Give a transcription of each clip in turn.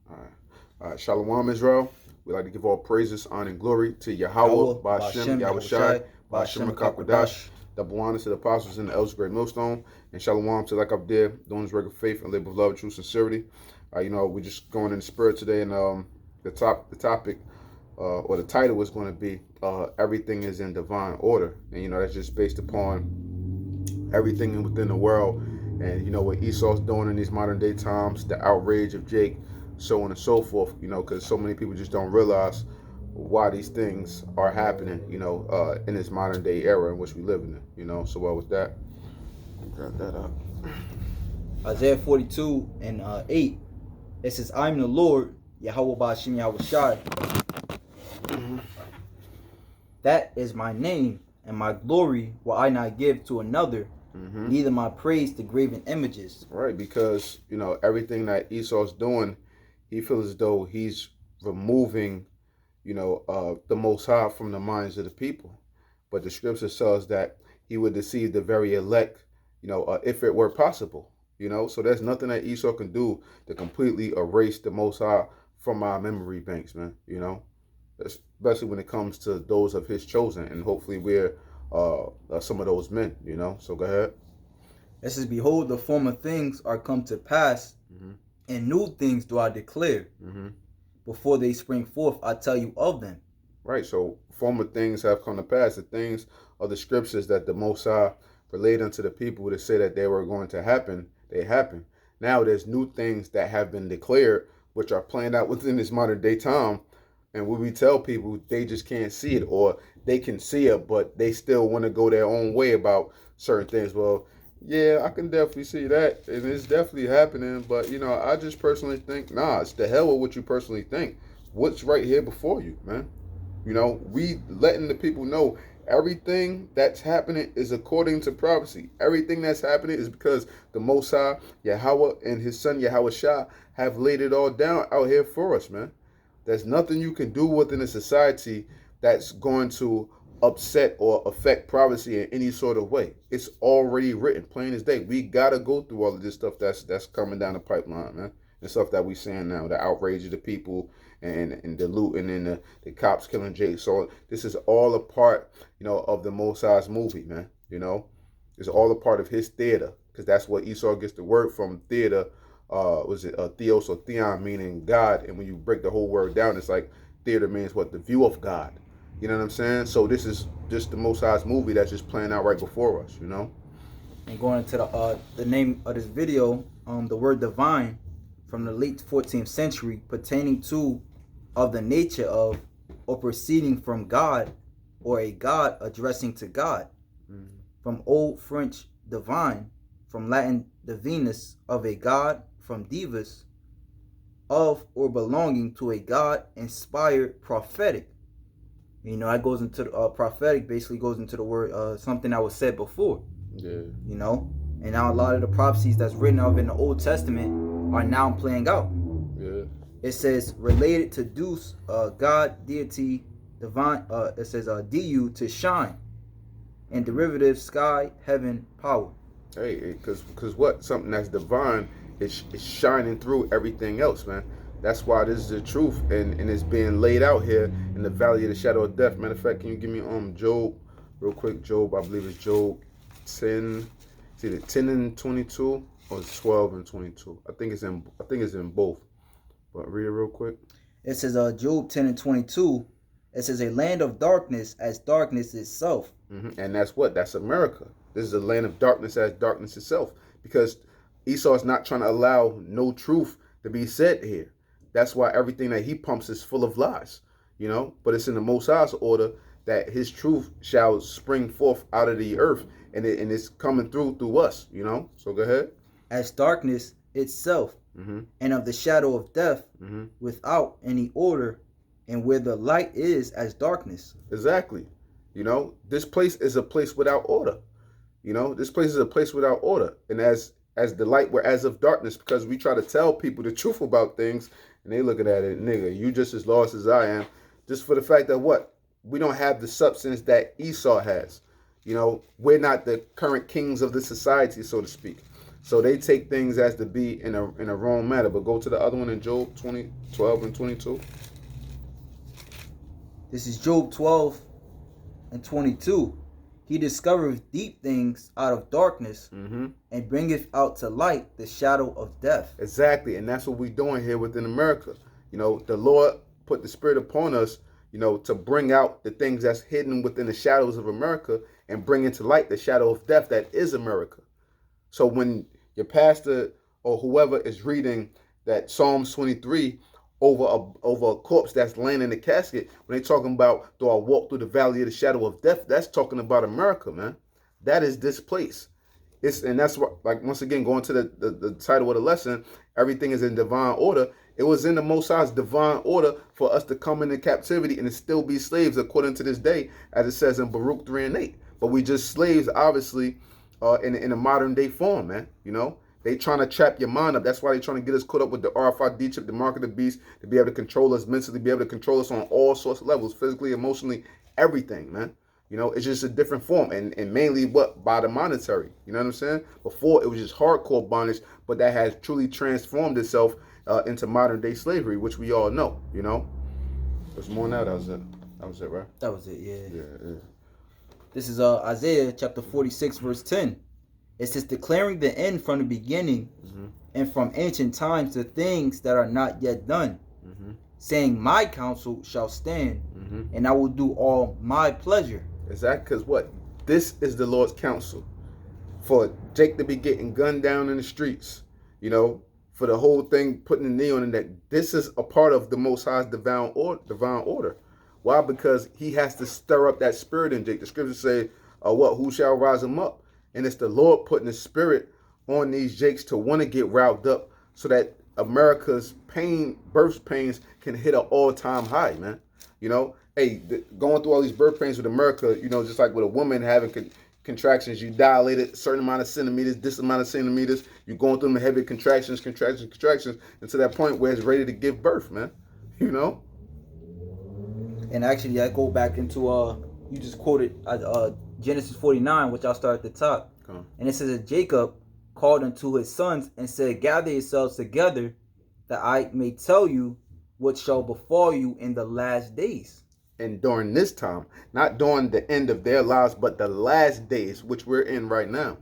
All right. All right. Shalom, Israel. We like to give all praises, honor, and glory to Yahweh, Yahweh, Ba'ashem, Bashem, Yahushai, Yahushai, Ba'ashem, Bashem, Makakwadash, Kakwadash. double honor to the apostles and the elders, great millstone, and Shalom to like up there, doing this regular faith and labor of love, true sincerity. We're just going in the spirit today, and the topic, or the title is going to be everything is in divine order, and that's just based upon everything within the world, and what Esau's doing in these modern day times, the outrage of Jake, so on and so forth. Because so many people just don't realize why these things are happening. In this modern day era in which we live in. So with that, grab that up. Isaiah 42 and 8. It says, I am the Lord, Yahweh Bashem Yahushai. That is my name, and my glory will I not give to another, neither my praise to graven images. Right, because everything that Esau's doing, he feels as though he's removing, the Most High from the minds of the people. But the scripture says that he would deceive the very elect, if it were possible. So there's nothing that Esau can do to completely erase the Most High from our memory banks, man. Especially when it comes to those of his chosen, and hopefully we're some of those men. So go ahead. It says, behold, the former things are come to pass, and new things do I declare. Before they spring forth, I tell you of them. Right, so former things have come to pass. The things of the scriptures that the Most High relayed unto the people to say that they were going to happen, they happen. Now there's new things that have been declared, which are playing out within this modern day time. And when we tell people, they just can't see it, or they can see it, but they still want to go their own way about certain things. Well, yeah, I can definitely see that, and it's definitely happening. But I just personally think, nah, it's the hell with what you personally think. What's right here before you, man? We letting the people know everything that's happening is according to prophecy. Everything that's happening is because the Most High, Yahweh, and His Son Yahweh Shah have laid it all down out here for us, man. There's nothing you can do within a society that's going to upset or affect privacy in any sort of way. It's already written, plain as day. We gotta go through all of this stuff that's coming down the pipeline, man. The stuff that we seeing now, the outrage of the people and the looting and the cops killing Jake. So this is all a part, of the Most High's movie, man. It's all a part of his theater, because that's what Esau gets the word from, theater. Was it theos or theon, meaning God? And when you break the whole word down, it's like theater means what? The view of God. You know what I'm saying? So this is just the Most High's movie that's just playing out right before us, And going into the name of this video, the word divine from the late 14th century, pertaining to, of the nature of, or proceeding from God, or a God addressing to God. From Old French divine, from Latin divinus, of a God, from divus, of or belonging to a God, inspired, prophetic. That goes into prophetic, basically goes into the word something that was said before. Yeah. And now a lot of the prophecies that's written of in the Old Testament are now playing out. Yeah. It says related to Deus, God, deity, divine. It says du, to shine, and derivative, sky, heaven, power. Hey, because what? Something that's divine is shining through everything else, man. That's why this is the truth, and it's being laid out here in the valley of the shadow of death. Matter of fact, can you give me Job real quick? Job, I believe it's Job 10. It's either 10 and 22 or 12 and 22. I think it's in both. But read it real quick. It says Job 10 and 22. It says a land of darkness as darkness itself. And that's what? That's America. This is a land of darkness as darkness itself. Because Esau is not trying to allow no truth to be said here. That's why everything that he pumps is full of lies, But it's in the Most High's order that his truth shall spring forth out of the earth, and it's coming through us, So go ahead. As darkness itself, and of the shadow of death, without any order, and where the light is as darkness. Exactly. This place is a place without order. This place is a place without order, and as the light were as of darkness, because we try to tell people the truth about things, and they looking at it, nigga, you just as lost as I am, just for the fact that what? We don't have the substance that Esau has. We're not the current kings of the society, so to speak. So they take things as to be in a wrong manner. But go to the other one in Job 12 and 22. This is Job 12 and 22. He discovereth deep things out of darkness, and bringeth out to light the shadow of death. Exactly, and that's what we're doing here within America. The Lord put the Spirit upon us, to bring out the things that's hidden within the shadows of America and bring into light the shadow of death that is America. So when your pastor or whoever is reading that Psalms 23 over a corpse that's laying in the casket, when they're talking about, do I walk through the valley of the shadow of death, that's talking about America, man. That is this place. And that's what, like, once again, going to the title of the lesson, everything is in divine order. It was in the Most High's divine order for us to come into captivity and to still be slaves according to this day, as it says in Baruch 3 and 8. But we just slaves, obviously, in a modern day form, man. They trying to trap your mind up. That's why they trying to get us caught up with the RFID chip, the mark of the beast, to be able to control us mentally, be able to control us on all sorts of levels, physically, emotionally, everything, man. It's just a different form, and mainly by the monetary. You know what I'm saying? Before, it was just hardcore bondage, but that has truly transformed itself into modern day slavery, which we all know. There's more now. That was it. That was it, right? That was it. Yeah. Yeah. This is Isaiah chapter 46 verse 10. It says, declaring the end from the beginning, and from ancient times the things that are not yet done, saying, my counsel shall stand, and I will do all my pleasure. Exactly, because what? This is the Lord's counsel. For Jake to be getting gunned down in the streets, for the whole thing, putting the knee on the neck. This is a part of the Most High's divine order. Why? Because he has to stir up that spirit in Jake. The scriptures say, who shall rise him up? And it's the Lord putting the spirit on these Jakes to want to get riled up so that America's birth pains can hit an all-time high, man. Going through all these birth pains with America, just like with a woman having contractions, you dilate it a certain amount of centimeters, this amount of centimeters, you're going through them heavy contractions, and to that point where it's ready to give birth, man. And actually, I go back into, you just quoted Genesis 49, which I'll start at the top. And it says that Jacob called unto his sons and said, gather yourselves together, that I may tell you what shall befall you in the last days. And during this time, not during the end of their lives, but the last days, which we're in right now.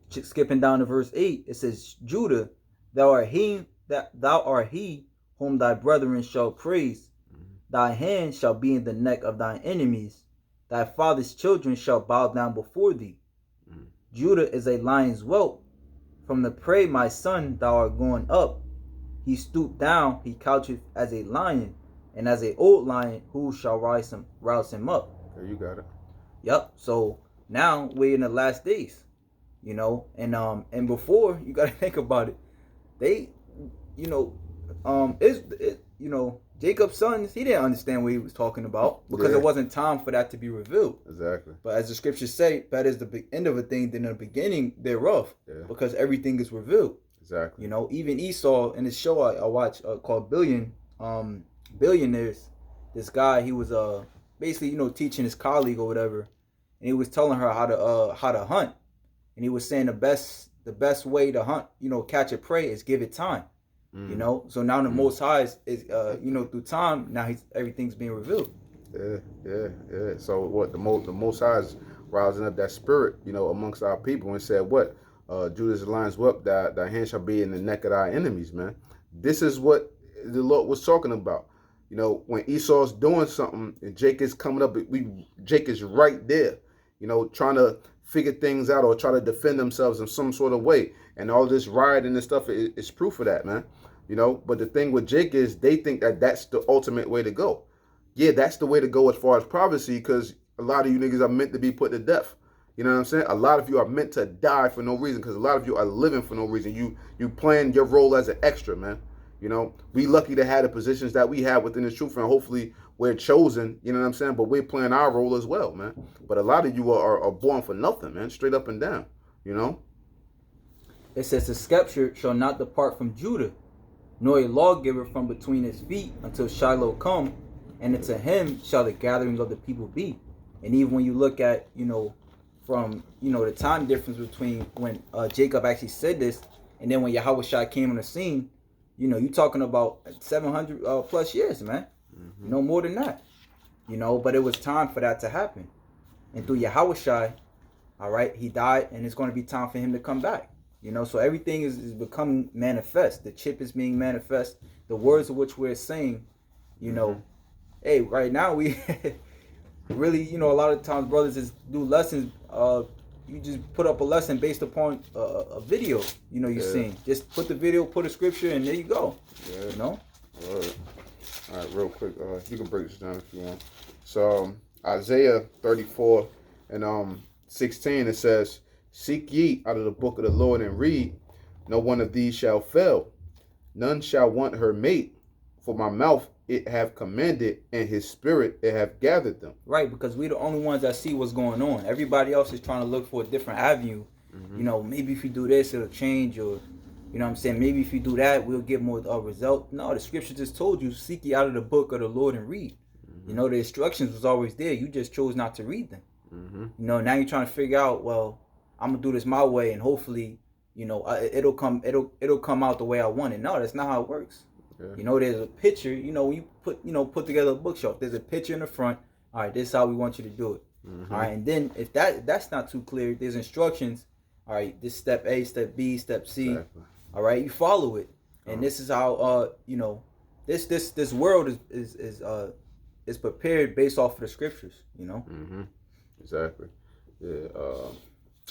Skipping down to verse 8, it says, Judah, thou art he whom thy brethren shall praise. Thy hand shall be in the neck of thine enemies. Thy father's children shall bow down before thee. Judah is a lion's whelp. From the prey, my son, thou art going up. He stooped down, he coucheth as a lion, and as a old lion, who shall rouse him up? There you got it. Yep. So now we're in the last days, and before, you got to think about it. They, Jacob's sons, he didn't understand what he was talking about because it wasn't time for that to be revealed. Exactly. But as the scriptures say, that is the end of a thing than the beginning thereof, because everything is revealed. Exactly. Even Esau in his show I watched called Billionaires, this guy, he was basically teaching his colleague or whatever, and he was telling her how to hunt, and he was saying the best way to hunt, catch a prey is give it time. So now the Most High is through time, now everything's being revealed. Yeah. So what the Most High is rousing up that spirit, amongst our people, and said, what? Judah's lion's whelp, thy hand shall be in the neck of thy enemies, man. This is what the Lord was talking about. When Esau's doing something and Jake is coming up, Jake is right there, trying to figure things out or try to defend themselves in some sort of way. And all this rioting and stuff is proof of that, man. But the thing with Jake is they think that that's the ultimate way to go. Yeah, that's the way to go as far as prophecy, because a lot of you niggas are meant to be put to death. You know what I'm saying? A lot of you are meant to die for no reason, because a lot of you are living for no reason. You playing your role as an extra, man. We lucky to have the positions that we have within the truth, and hopefully we're chosen, you know what I'm saying? But we're playing our role as well, man. But a lot of you are born for nothing, man, straight up and down, It says, the scepter shall not depart from Judah, nor a lawgiver from between his feet, until Shiloh come, and unto him shall the gathering of the people be. And even when you look at, from the time difference between when Jacob actually said this and then when Yahweh Shai came on the scene. You talking about 700 plus years, man. No more than that. But it was time for that to happen. And through Yahweh Shai, all right, he died, and it's going to be time for him to come back. So everything is becoming manifest. The chip is being manifest. The words of which we're saying, hey, right now we really, a lot of times brothers just do lessons. You just put up a lesson based upon a video, you're seeing. Just put the video, put a scripture, and there you go. Yeah. All right, real quick. You can break this down if you want. So Isaiah 34 and 16, it says, "Seek ye out of the book of the Lord and read. No one of these shall fail. None shall want her mate. For my mouth it have commanded, and his spirit it have gathered them." Right, because we're the only ones that see what's going on. Everybody else is trying to look for a different avenue. Maybe if you do this, it'll change, or what I'm saying, maybe if you do that, we'll get more result. No, the scripture just told you, seek ye out of the book of the Lord and read. The instructions was always there. You just chose not to read them. Now you're trying to figure out, well, I'm gonna do this my way, and hopefully, it'll come out the way I want it. No, that's not how it works. Yeah. There's a picture. When you put together a bookshelf, there's a picture in the front. All right, this is how we want you to do it. All right, and then if that's not too clear, there's instructions. All right, this step A, step B, step C. Exactly. All right, you follow it, and this is how this world is prepared based off of the scriptures. Exactly. Yeah. All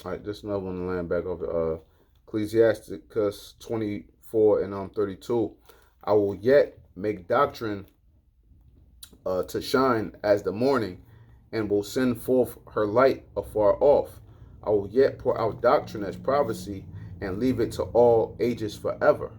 right, just another one to land back over Ecclesiasticus 24 and 32. "I will yet make doctrine to shine as the morning, and will send forth her light afar off. I will yet pour out doctrine as prophecy, and leave it to all ages forever."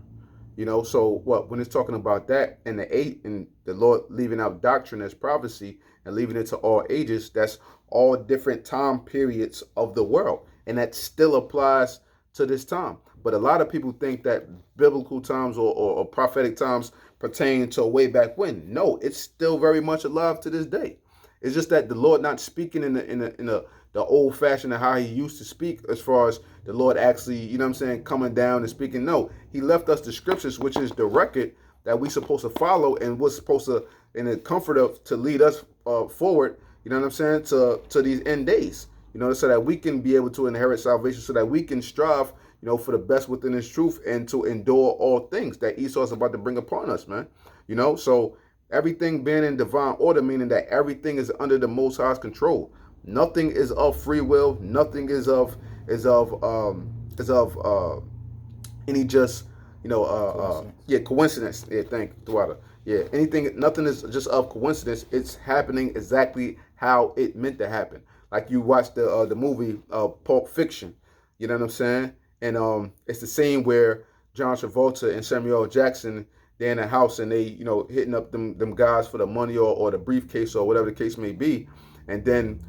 So what, when it's talking about that and the Lord leaving out doctrine as prophecy and leaving it to all ages, that's all different time periods of the world, and that still applies to this time. But a lot of people think that biblical times or prophetic times pertain to way back when. No, it's still very much alive to this day. It's just that the Lord not speaking in the old fashioned of how he used to speak, as far as the Lord actually, coming down and speaking. No, he left us the scriptures, which is the record that we supposed to follow, and was supposed to, in the comfort of, to lead us forward, to these end days, so that we can be able to inherit salvation, so that we can strive, for the best within his truth, and to endure all things that Esau is about to bring upon us, man. So everything being in divine order, meaning that everything is under the Most High's control. Nothing is of free will. Nothing is of any just coincidence. Yeah, thank you, Thwada. Yeah, nothing is just of coincidence. It's happening exactly how it meant to happen. Like you watched the movie Pulp Fiction. You know what I'm saying? And it's the scene where John Travolta and Samuel L. Jackson, they're in a house, and they hitting up them guys for the money or the briefcase or whatever the case may be, and then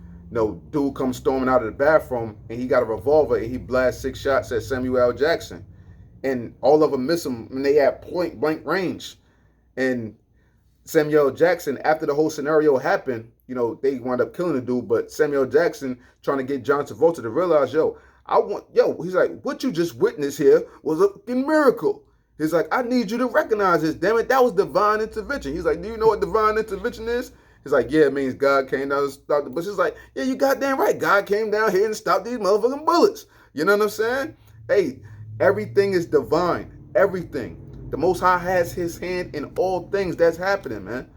dude comes storming out of the bathroom, and he got a revolver, and he blasts 6 shots at Samuel L. Jackson, and all of them miss him, and they at point blank range. And Samuel L. Jackson, after the whole scenario happened, they wound up killing the dude, but Samuel L. Jackson trying to get John Travolta to realize, he's like, what you just witnessed here was a fucking miracle. He's like, I need you to recognize this, damn it, that was divine intervention. He's like, do you know what divine intervention is? He's like, yeah, it means God came down and stopped the bullets. He's like, yeah, you goddamn right. God came down here and stopped these motherfucking bullets. You know what I'm saying? Hey, everything is divine. Everything. The Most High has his hand in all things that's happening, man.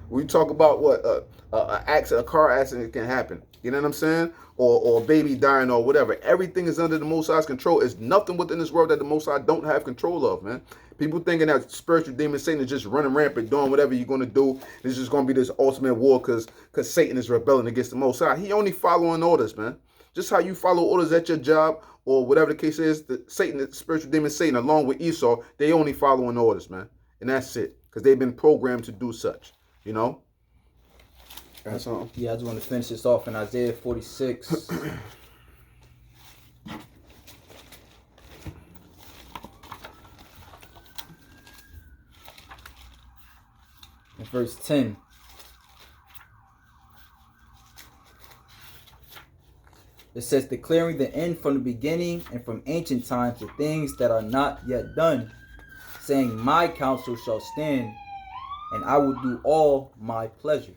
We talk about what a car accident can happen. You know what I'm saying? Or a baby dying or whatever. Everything is under the Most High's control. There's nothing within this world that the Most High don't have control of, man. People thinking that spiritual demon Satan is just running rampant, doing whatever you're going to do. It's just going to be this ultimate war because Satan is rebelling against the Most High. He only following orders, man. Just how you follow orders at your job or whatever the case is, the spiritual demon Satan, along with Esau, they only following orders, man. And that's it. Because they've been programmed to do such, That's all. Yeah, I just want to finish this off in Isaiah 46. In verse 10. It says, declaring the end from the beginning and from ancient times the things that are not yet done, saying, my counsel shall stand, and I will do all my pleasure.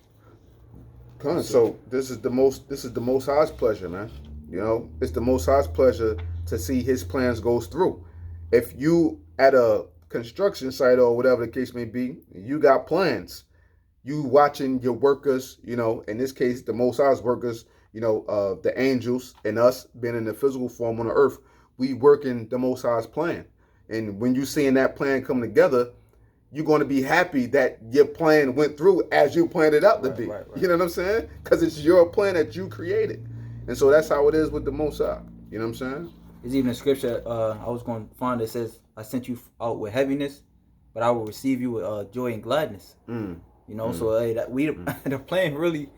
So this is the most high's pleasure, man. You know, it's the most high's pleasure to see his plans goes through. If you at a construction site or whatever the case may be, you got plans. You watching your workers, you know, in this case, the most high's workers, you know, the angels and us being in the physical form on the earth, we working the most high's plan. And when you seeing that plan come together, you're going to be happy that your plan went through as you planned it out to be. Right. You know what I'm saying? Because it's your plan that you created. And so that's how it is with the Most High. You know what I'm saying? There's even a scripture I was going to find that says, I sent you out with heaviness, but I will receive you with joy and gladness. You know, so the plan really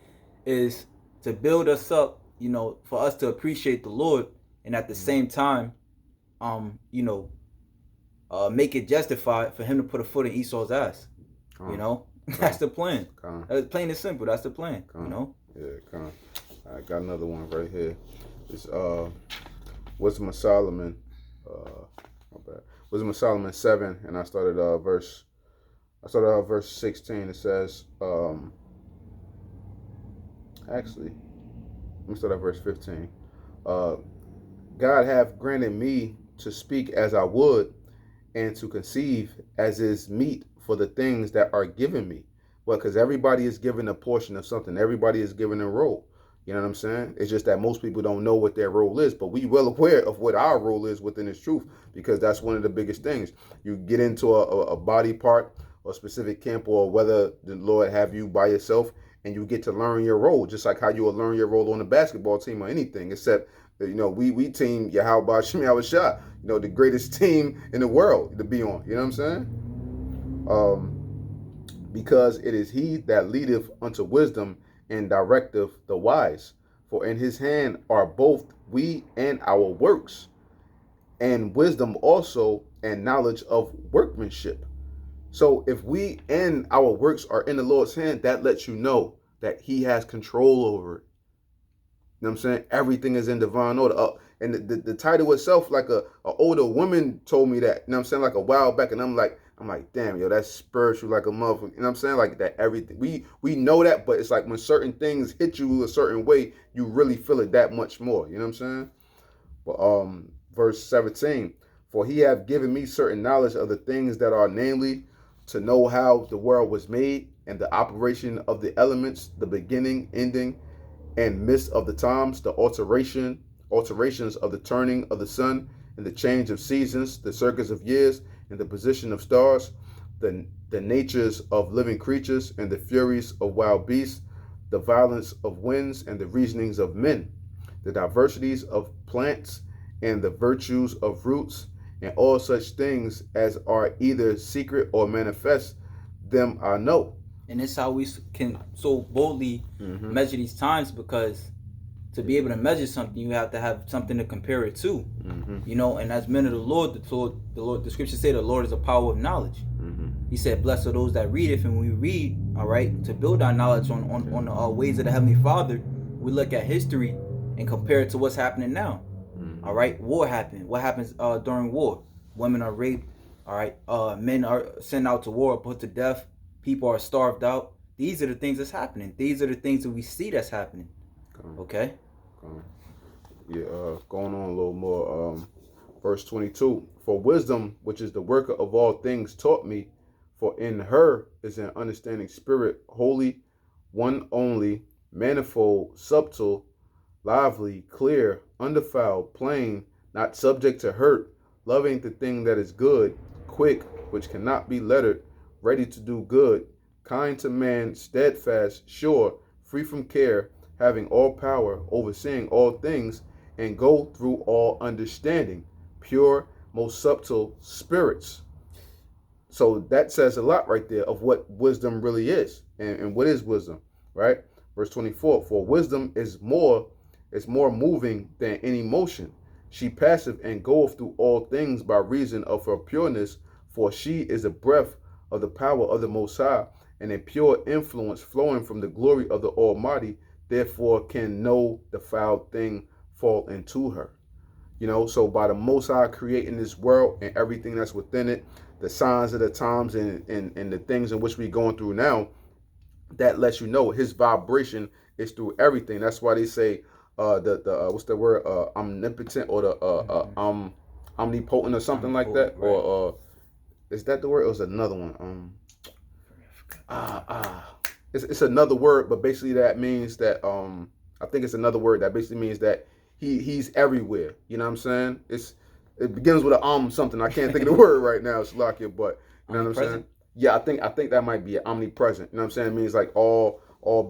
is to build us up, you know, for us to appreciate the Lord, and at the same time, you know, make it justified for him to put a foot in Esau's ass. You know, that's the plan. Plain and simple. That's the plan. You know. Yeah. I got another one right here. It's Wisdom of Solomon. My bad. Wisdom of Solomon 7, and I started verse 16. It says, actually, let me start at verse 15. God hath granted me to speak as I would, and to conceive as is meet for the things that are given me. Well, because everybody is given a portion of something. Everybody is given a role. You know what I'm saying? It's just that most people don't know what their role is, but we well aware of what our role is within this truth, because that's one of the biggest things. You get into a body part or a specific camp, or whether the Lord have you by yourself, and you get to learn your role, just like how you will learn your role on a basketball team or anything, except, you know, we team Yahweh Shemi Awashah, you know, the greatest team in the world to be on. You know what I'm saying? Because it is he that leadeth unto wisdom and directeth the wise. For in his hand are both we and our works, and wisdom also, and knowledge of workmanship. So if we and our works are in the Lord's hand, that lets you know that he has control over it. You know what I'm saying? Everything is in divine order. And the title itself, like a older woman told me that, you know what I'm saying, like a while back, and I'm like, damn, yo, that's spiritual like a motherfucker. You know what I'm saying? Like that everything. We know that, but it's like when certain things hit you a certain way, you really feel it that much more. You know what I'm saying? But verse 17, for he hath given me certain knowledge of the things that are, namely, to know how the world was made, and the operation of the elements, the beginning, ending, and midst of the times, the alterations of the turning of the sun, and the change of seasons, the circuits of years, and the position of stars, the natures of living creatures, and the furies of wild beasts, the violence of winds, and the reasonings of men, the diversities of plants, and the virtues of roots, and all such things as are either secret or manifest, them I know. And that's how we can so boldly measure these times, because to be able to measure something, you have to have something to compare it to. You know, and as men of the Lord, the scriptures say the Lord is a power of knowledge. He said, blessed are those that read it. And when we read, all right, to build our knowledge on the ways of the Heavenly Father, we look at history and compare it to what's happening now. All right, war happened. What happens during war? Women are raped. All right, men are sent out to war, put to death. People are starved out. These are the things that's happening. These are the things that we see that's happening. Okay. Yeah, going on a little more. Verse 22. For wisdom, which is the worker of all things, taught me. For in her is an understanding spirit, holy, one only, manifold, subtle, lively, clear, undefiled, plain, not subject to hurt, loving the thing that is good, quick, which cannot be lettered, ready to do good, kind to man, steadfast, sure, free from care, having all power, overseeing all things, and go through all understanding, pure, most subtle spirits. So that says a lot right there of what wisdom really is, and what is wisdom, right? Verse 24, for wisdom is more moving than any motion. She passeth and goeth through all things by reason of her pureness, for she is a breath of the power of the Most High, and a pure influence flowing from the glory of the Almighty, therefore can no defiled thing fall into her. You know, so by the Most High creating this world and everything that's within it, the signs of the times and the things in which we're going through now, that lets you know his vibration is through everything. That's why they say the what's the word, omnipotent, or the omnipotent or something like that, right. or is that the word? It was another one. It's another word, but basically that means that I think it's another word that basically means that he's everywhere. You know what I'm saying? It begins with a something. I can't think of the word right now, Shalakia, but you know what I'm saying? Yeah, I think that might be it. Omnipresent. You know what I'm saying? It means like all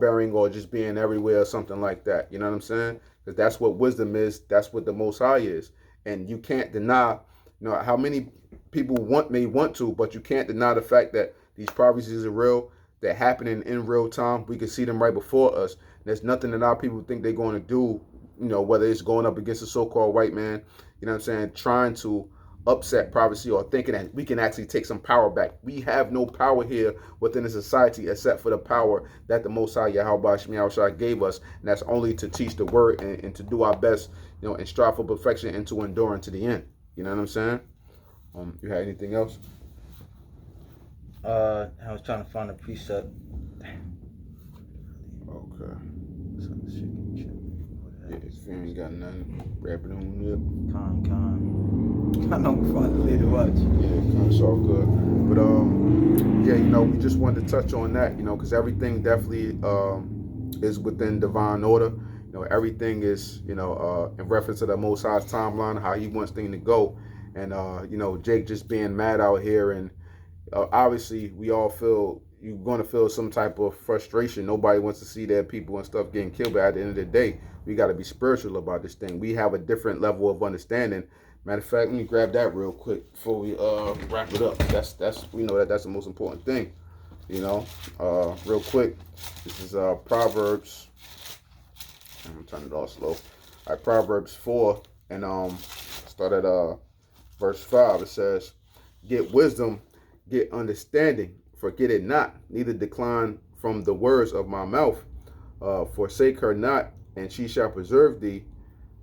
bearing, or just being everywhere, or something like that. You know what I'm saying? Because that's what wisdom is. That's what the Most High is. And you can't deny, you know, how many people may want to, but you can't deny the fact that these prophecies are real. They're happening in real time. We can see them right before us. There's nothing that our people think they're going to do, you know, whether it's going up against a so-called white man, you know what I'm saying, trying to upset prophecy, or thinking that we can actually take some power back. We have no power here within the society except for the power that the Most High Yahweh Shai gave us, and that's only to teach the word and to do our best, you know, and strive for perfection and to endure to the end. You know what I'm saying? You had anything else? I was trying to find a precept. Okay. Yeah, if you ain't got nothing, wrap it on up. Con. I know we'll find it later. Watch. Yeah, it's all good. But yeah, you know, we just wanted to touch on that, you know, because everything definitely is within divine order. You know, everything is, you know, in reference to the Most High's timeline, how He wants things to go, and you know, Jake just being mad out here, and obviously we all feel. You're going to feel some type of frustration. Nobody wants to see their people and stuff getting killed. But at the end of the day, we got to be spiritual about this thing. We have a different level of understanding. Matter of fact, let me grab that real quick before we wrap it up. That's we know that's the most important thing. You know, real quick. This is Proverbs. I'm turning it all slow. All right, Proverbs 4, and start at verse 5. It says, "Get wisdom, get understanding. Forget it not, neither decline from the words of my mouth. Forsake her not, and she shall preserve thee.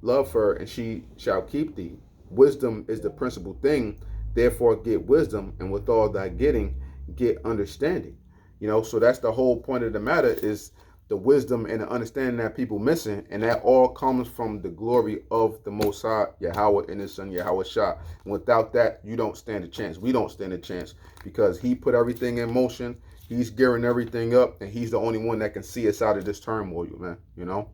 Love her, and she shall keep thee. Wisdom is the principal thing. Therefore get wisdom, and with all thy getting, get understanding." You know, so that's the whole point of the matter, is the wisdom and the understanding that people missing, and that all comes from the glory of the Most High Yahweh and His Son Yahweh Shai. And without that, you don't stand a chance. We don't stand a chance, because He put everything in motion. He's gearing everything up, and He's the only one that can see us out of this turmoil, man. You know.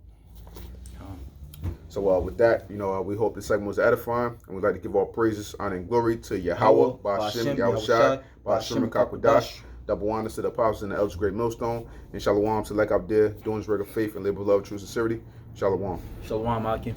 So with that, you know, we hope this segment was edifying, and we'd like to give all praises, honor, and glory to Yahweh, Ba'ashem, Yahweh Shai, Ba'ashem Kakwadash. Double honors to the apostles and the elders, great millstone, and shalom to Lek Abdir, doing his work of faith and labor of love, true sincerity. Shalom. Shalom, Akim.